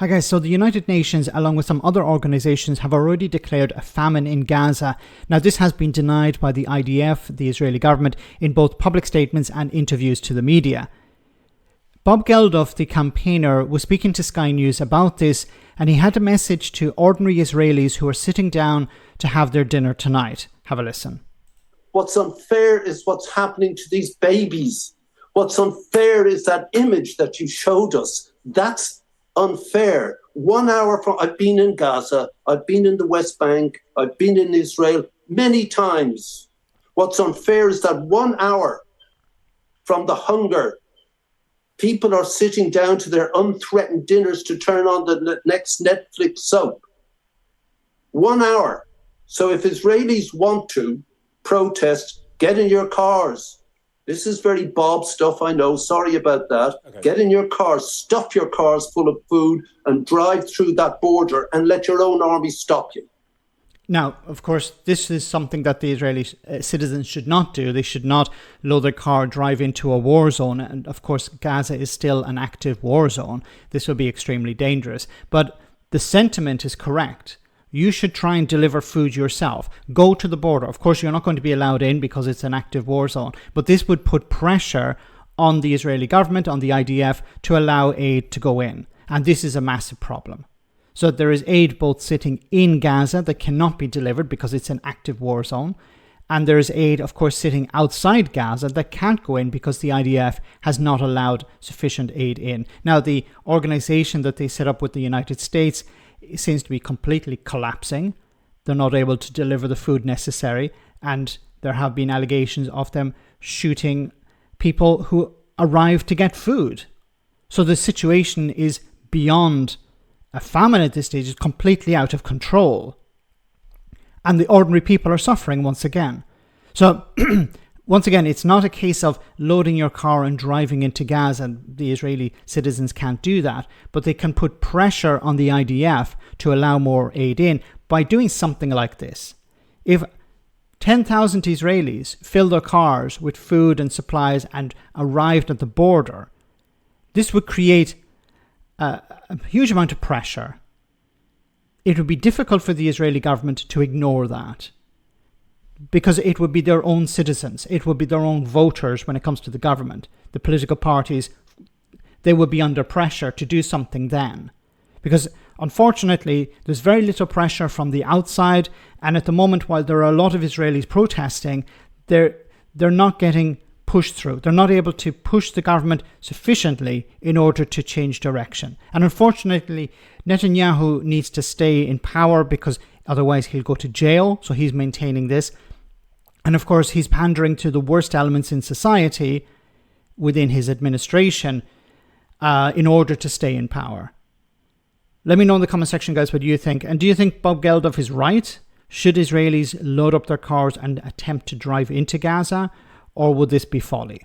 Hi guys, so the United Nations, along with some other organizations, have already declared a famine in Gaza. Now, this has been denied by the IDF, the Israeli government, in both public statements and interviews to the media. Bob Geldof, the campaigner, was speaking to Sky News about this, and he had a message to ordinary Israelis who are sitting down to have their dinner tonight. Have a listen. What's unfair is what's happening to these babies. What's unfair is that image that you showed us. That's unfair. 1 hour from, I've been in Gaza, I've been in the West Bank, I've been in Israel many times. What's unfair is that 1 hour from the hunger, people are sitting down to their unthreatened dinners to turn on the next Netflix soap. 1 hour. So if Israelis want to protest, get in your cars. This is very Bob stuff, I know. Sorry about that. Okay. Get in your cars, stuff your cars full of food and drive through that border and let your own army stop you. Now, of course, this is something that the Israeli citizens should not do. They should not load their car, drive into a war zone. And of course, Gaza is still an active war zone. This will be extremely dangerous. But the sentiment is correct. You should try and deliver food yourself. Go to the border. Of course, you're not going to be allowed in because it's an active war zone. But this would put pressure on the Israeli government, on the IDF, to allow aid to go in. And this is a massive problem. So there is aid both sitting in Gaza that cannot be delivered because it's an active war zone. And there is aid, of course, sitting outside Gaza that can't go in because the IDF has not allowed sufficient aid in. Now, the organization that they set up with the United States seems to be completely collapsing. They're not able to deliver the food necessary, and there have been allegations of them shooting people who arrive to get food. So the situation is beyond a famine at this stage. It's completely out of control. And the ordinary people are suffering once again. So once again, it's not a case of loading your car and driving into Gaza. The Israeli citizens can't do that, but they can put pressure on the IDF to allow more aid in by doing something like this. If 10,000 Israelis filled their cars with food and supplies and arrived at the border, this would create a huge amount of pressure. It would be difficult for the Israeli government to ignore that, because it would be their own citizens, it would be their own voters when it comes to the government. The political parties, they would be under pressure to do something then. Because unfortunately, there's very little pressure from the outside, and at the moment, while there are a lot of Israelis protesting, they're not getting pushed through. They're not able to push the government sufficiently in order to change direction. And unfortunately, Netanyahu needs to stay in power because otherwise he'll go to jail, so he's maintaining this. And of course, he's pandering to the worst elements in society within his administration in order to stay in power. Let me know in the comment section, guys, what you think. And do you think Bob Geldof is right? Should Israelis load up their cars and attempt to drive into Gaza? Or would this be folly?